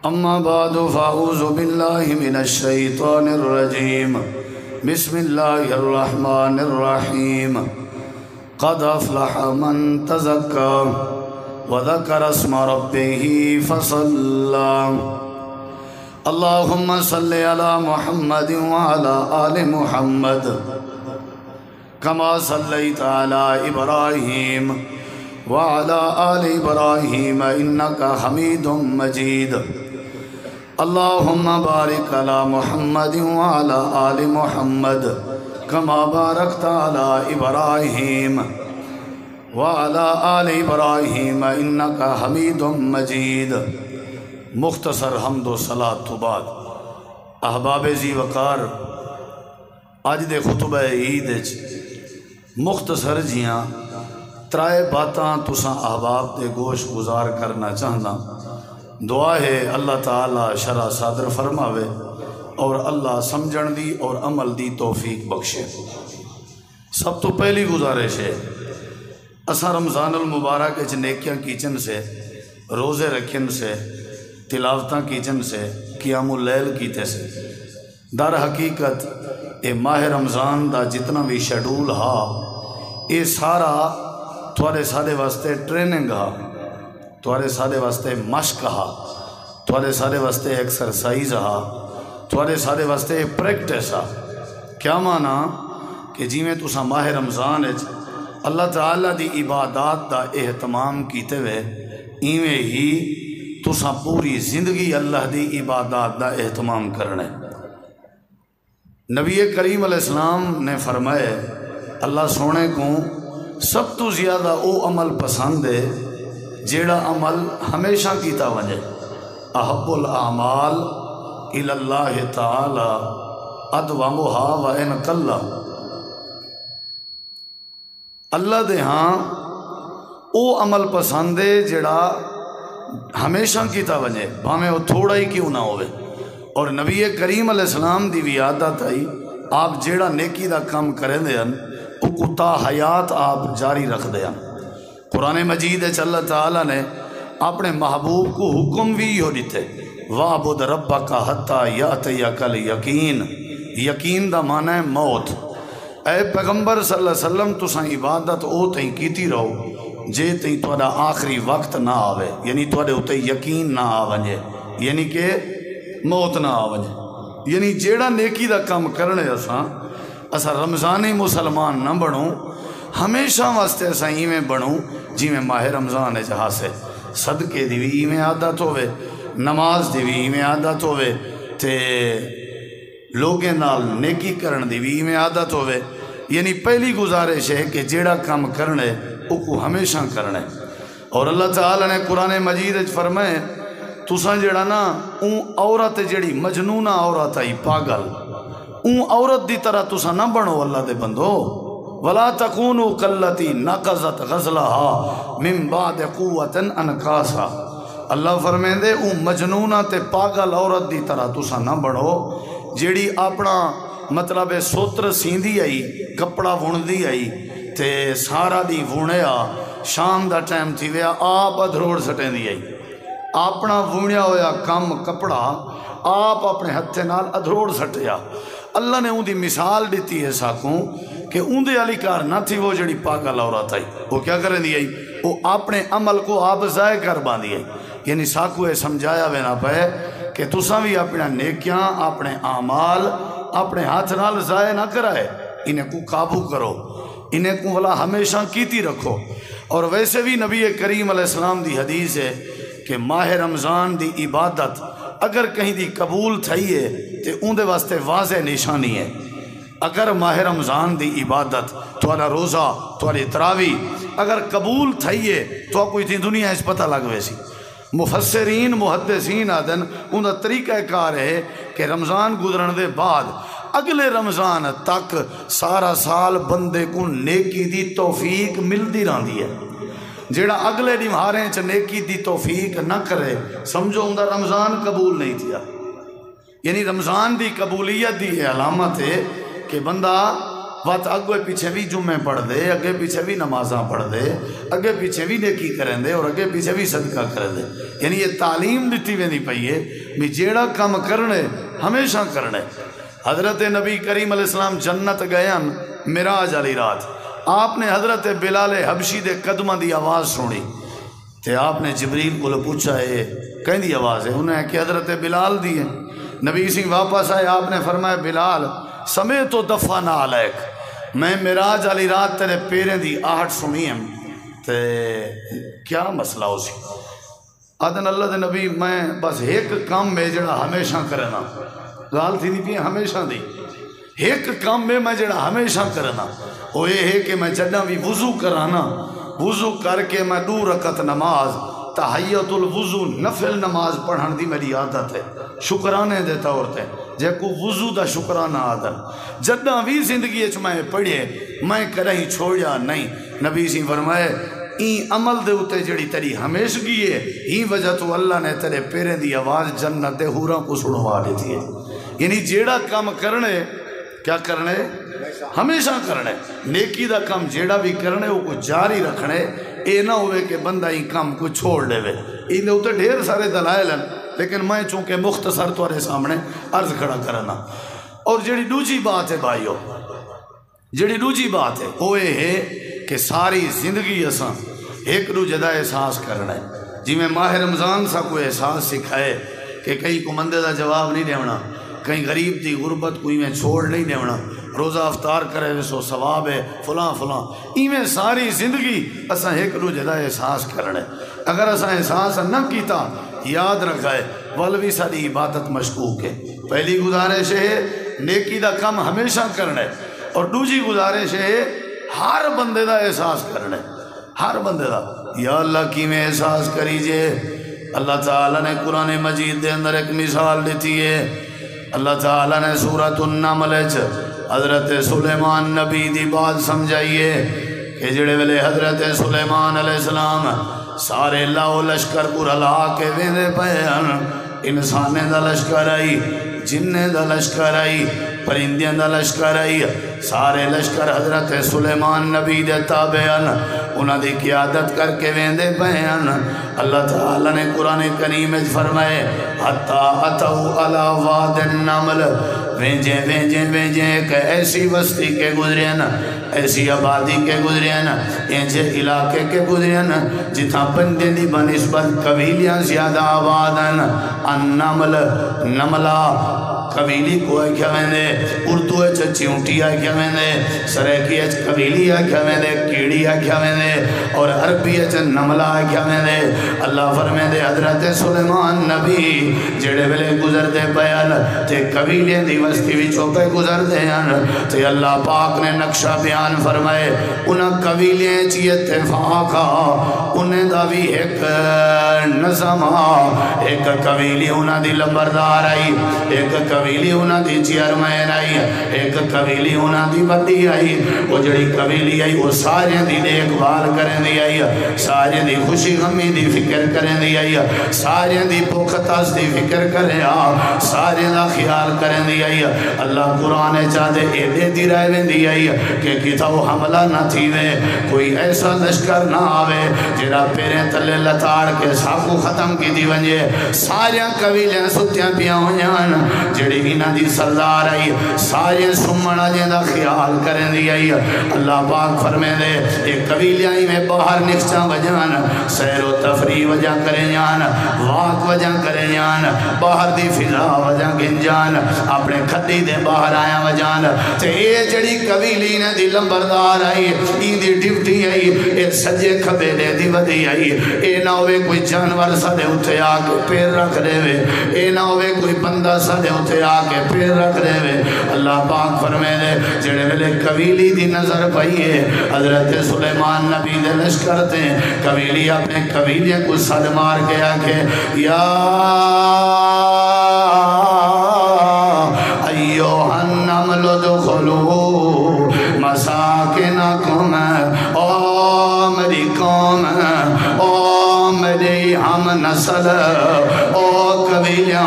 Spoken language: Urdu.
أما بعد فأعوذ بالله من الشيطان الرجيم بسم الله الرحمن الرحيم قد أفلح من تزكى وذكر اسم ربه فصلى اللهم صل على محمد وعلى آل محمد كما صليت على إبراهيم وعلى آل إبراهيم إنك حميد مجيد اللهم بارك على محمد وعلى آل محمد كما باركت على إبراهيم وعلى آل إبراهيم إنك حميد مجيد۔ مختصر حمد و صلاۃ تو بعد احباب ذی وقار اج دے خطبہ عید مختصر جیاں ترائے باتاں تساں احباب دے گوش گزار کرنا چاہنا۔ دعا ہے اللہ تعالی شرع صادر فرماوے اور اللہ سمجھن دی اور عمل دی توفیق بخشے۔ سب تو پہلی گزارش ہے اساں رمضان المبارک اچ نیکیاں کیچن سے، روزے رکھن سے، تلاوتاں کیچن سے، قیام اللیل کیتے سے، در حقیقت اے ماہ رمضان دا جتنا بھی شیڈول ہا اے سارا تھوڑے سارے واسطے ٹریننگ ہا، تھوڑے سارے واسطے مشق ہا، تھوڑے سارے واسطے ایکسرسائز ہا، تھوڑے سارے واسطے پریکٹس ہا۔ کیا مانا کہ جی میں تساں ماہ رمضان اللہ تعالیٰ دی عبادات دا اہتمام کیتے ہوئے ایویں ہی تساں پوری زندگی اللہ دی عبادات دا اہتمام کرنے۔ نبی کریم علیہ السلام نے فرمائے اللہ سونے کو سب تو زیادہ او عمل پسند ہے جیڑا عمل ہمیشہ کیتا ونجے۔ احب الاعمال الی اللہ تعالی ادومھا وان قل۔ اللہ دے ہاں او عمل پسند ہے جیڑا ہمیشہ کیتا ونجے بھاویں وہ تھوڑا ہی کیوں نہ ہوئے۔ اور نبی کریم علیہ السلام دی بھی عادت آئی آپ جیڑا نیکی دا کام کریں دے ہیں او کتا حیات آپ جاری رکھ دے ہیں۔ قرآن مجید اللہ تعالیٰ نے اپنے محبوب کو حکم بھی ہو دیتے وَعْبُدْ رَبَّكَ حَتَّى يَأْتِيَكَ الْيَقِينُ۔ یقین دا معنی ہے موت۔ اے پیغمبر صلی اللہ علیہ وسلم تساں عبادت او تئیں کیتی رہو جے تئیں تہاڈا آخری وقت نہ آوے، یعنی تہاڈے اُتے یقین نہ آ ونجے، یعنی کہ موت نہ آ ونجے۔ یعنی جیڑا نیکی دا کام کرنے اساں رمضانی مسلمان نہ بنوں، ہمیشہ واسطے اساں ایویں بنوں جی میں ماہ رمضان حاصل صدقے دی بھی ایویں عادت ہوئے، نماز دی بھی ایویں عادت ہوئے، تے لوگیں نال نیکی کرن دی بھی ایویں عادت ہوئے۔ یعنی پہلی گزارش ہے کہ جیڑا کام کرنے او کو ہمیشہ کرنے۔ اور اللہ تعالیٰ نے قرآن مجید فرمائے تساں جیڑا نا اون عورت جیڑی مجنونہ عورت آئی پاگل اون عورت دی طرح تساں نہ بنو اللہ دے بندو۔ وَلَا تَكُونُوا كَالَّتِي نَقَضَتْ غَزْلَهَا مِن بَعْدِ قُوَّةٍ أَنْكَاثًا۔ اللہ فرمیندے اون مجنونہ تے پاگل عورت دی طرح تساں نہ بنو جیڑی اپنا مطلب سوتر سیندی آئی، کپڑا وُندی آئی تے سارا دی وُنیا شام دا ٹائم تھی ویا آپ ادھروڑ سٹیں دی آئی، اپنا وُنیا ہویا کم کپڑا آپ اپنے ہتھے نال ادھروڑ سٹیا۔ اللہ نے ان دی مثال دیتی ہے ساکوں کہ ان دے علی کار نہ تھی وہ جڑی پاگل عورت آئی، وہ کیا کریں دی آئی، وہ اپنے عمل کو آپ ضائع کر باندھی آئی۔ یعنی ساکوں یہ سمجھایا وے نہ پہ کہ تساں بھی اپنا نیکیاں اپنے اعمال اپنے ہاتھ نال ضائع نہ کرائے، انہیں کو قابو کرو، انہیں کو والا ہمیشہ کیتی رکھو۔ اور ویسے بھی نبی کریم علیہ السلام دی حدیث ہے کہ ماہ رمضان دی عبادت اگر کہیں دی قبول تھائیے تے ان دے واسطے واضح نشانی ہے۔ اگر ماہ رمضان دی عبادت تھوڑا روزہ تھوڑی تراوی اگر قبول تھائیے تو کوئی تھی دنیا اس پتہ لگوے سی۔ مفسرین محدثین آدن ان دا طریقہ کار ہے کہ رمضان گزرن دے بعد اگلے رمضان تک سارا سال بندے کو نیکی دی توفیق ملتی رہندی ہے۔ جیڑا اگلے ڈمہاریں چ نیکی دی توفیق نہ کرے سمجھو ان دا رمضان قبول نہیں تھیا۔ یعنی رمضان دی قبولیت دی علامت ہے کہ بندہ وقت اگے پیچھے بھی جمعے پڑھ دے، اگے پیچھے بھی نمازاں پڑھ دے، اگے پیچھے بھی نیکی کریں دے اور اگے پیچھے بھی صدقہ کریں دے. یعنی یہ تعلیم دیتی ویندی پئی ہے بھی جیڑا کام کرنے ہمیشہ کرنے. حضرت نبی کریم علیہ السلام جنت گئے معراج والی رات. آپ نے حضرت بلال حبشی دے قدمہ دی آواز سنی تے آپ نے جبریل کو پوچھا ہے کہیں دی آواز ہے؟ انہیں کہ حضرت بلال دی ہے. نبی سی واپس آئے، آپ نے فرمایا بلال سمیت و دفن علیک، میں معراج والی رات تیرے پیریں دی آہٹ سنی ہے تے کیا مسئلہ ہو سی؟ آدن اللہ دے نبی میں بس ایک کام میں جڑا ہمیشہ کرنا، گال تھی دی پی ہمیشہ دی، ایک کام میں جڑا ہمیشہ کرنا وہ یہ ہے کہ میں جڑا بھی وضو کرانا، وضو کر کے میں 2 رکعت نماز تحیت الوضو نفل نماز پڑھن دی میری عادت ہے، شکرانے دے طور تے جے کو وضو دا شکرانہ آدن جدہ بھی زندگی اچ میں پڑھے میں کریں چھوڑیا نہیں. نبی سی فرمائے این عمل دے اتے جڑی تیری ہمیشگی ہے ہی وجہ تو اللہ نے تیرے پیریں دی آواز جنت دے حوراں کو سنوا دیتی ہے. یعنی جیڑا کام کرنے کیا کرنے ہمیشہ کرنے، نیکی دا کام جیڑا بھی کرنے وہ کو جاری رکھنے، اے نہ ہوئے کہ بندہ ہی کام کو چھوڑ لے وے. ان دے اتے ڈھیر سارے دلائل ہیں لیکن میں چونکہ مختصر تمہارے سامنے عرض کھڑا کرنا. اور جڑی دوسری بات ہے بھائیو، جڑی دوسری بات ہے وہ یہ ہے کہ ساری زندگی اساں ایک دوجے دا احساس کرنا ہے. جی میں ماہ رمضان سا کوئی احساس سکھائے کہ کہیں کو مندے دا جواب نہیں دیونا، کہیں غریب دی غربت کوئی میں چھوڑ نہیں دیونا، روزہ افطار کرے ویسو ثواب ہے فلاں فلاں. ایویں ساری زندگی اساں ایک دوجے دا احساس کرنا ہے. اگر اساں احساس نہ کیتا یاد رکھائے ولوی ساری عبادت مشکوک ہے. پہلی گزارش ہے نیکی دا کام ہمیشہ کرنا ہے، اور دوسری گزارش ہے ہر بندے دا احساس کرنا ہے، ہر بندے دا. یا اللہ کی میں احساس کریجے. اللہ تعالیٰ نے قرآن مجید دے اندر ایک مثال دیتی ہے. اللہ تعالیٰ نے سورۃ النمل حضرت سلیمان نبی دی بات سمجھائیے کہ جڑے ویلے حضرت سلیمان علیہ السلام سارے لاؤ لشکر کو رلا کے ویندے پہن، انسانے دا لشکر آئی، جننے دا لشکر آئی، پرندیاں دا لشکر آئی، سارے لشکر حضرت سلیمان نبی دے تابعن انہاں دی قیادت کر کے ویندے پہن. اللہ تعالیٰ نے قرآن کریم میں فرمائے حتیٰ اتو علی واد النمل، وینجے وینجے وینجے ایک ایسی بستی کے گزرین، ایسی آبادی کے گزرین، ایسے علاقے کے گزرین جتھاں بندے دی بنسبت قبیلیاں زیادہ آبادن. النمل نملہ قبیلی کو کیا ویندے، اردو چونٹی کیا ویندے، سریکی قبیلی کیا ویندے، کیڑی کیا ویندے، اور عربی نملہ کیا ویندے. اللہ فرمیندے حضرت سلیمان نبی جڑے ویلے گزر دے بیان تے قبیلے دی وستی وچوں پہ گزر دے ہیں تے اللہ پاک نے نقشہ بیان فرمائے انہاں قبیلے چی اتفاقا انہیں دا بھی ایک نظم، ایک قبیلی انہاں دی لمبردار آئی، ایک قبیلی انہاں دی چیئرمین آئی، ایک قبیلی انہاں دی بڑی آئی. وہ جڑی قبیلی آئی وہ سارے دی دیکھ بھال کریں دی آئی، سارے دی خوشی غمی دی فکر کریں دی آئی، سارے دی پوکھتاس دی فکر کریں، سارے دا خیال کریں دی آئی. اللہ قرآن چاہتے ایڈے دی رائے دی آئی کہ کتا وہ حملہ نہ تھی وے، کوئی ایسا لشکر نہ آوے جڑا پیریں تلے لتاڑ کے سب کو ختم کی دی ونجے. ساریاں قبیلیاں ستیاں پیاں ہویاں جڑی انہاں دی سردار آئی، سارے سمنا جن دا خیال کریں دی آئی. اللہ پاک فرمے دے ایک قبیلیاں ہی میں باہر نکچاں وجان، سیر و تفریح وجہ کریں جان، واق وجہ کریں جان، باہر دی فضا وجہ گن جان، اپنے کھٹی دے باہر آیا وجان. تے اے جڑی قبیلی نے دی لمبردار آئی، این دی ڈیوٹی آئی، اے سجے کھبے دے دی ودی آئی. اے نہ ہوئے کوئی جانور سا دے اٹھے آ کے پیر رکھ دے وے، اے نہ ہوئے کوئی بندہ سا دے اٹھے آ کے پیر رکھ دے وے. اللہ پاک فرمے دے جڑے ویلے قبیلی دی نظر پائیے حضرت سلیمان نبی دے لشکر تے قبیلی اپنے قبیلیاں کو صد مار کے آکے یا ایوہ النمل دخلو مساکنکم، او میری قوم، او میری ہم نسل، او قبیلیاں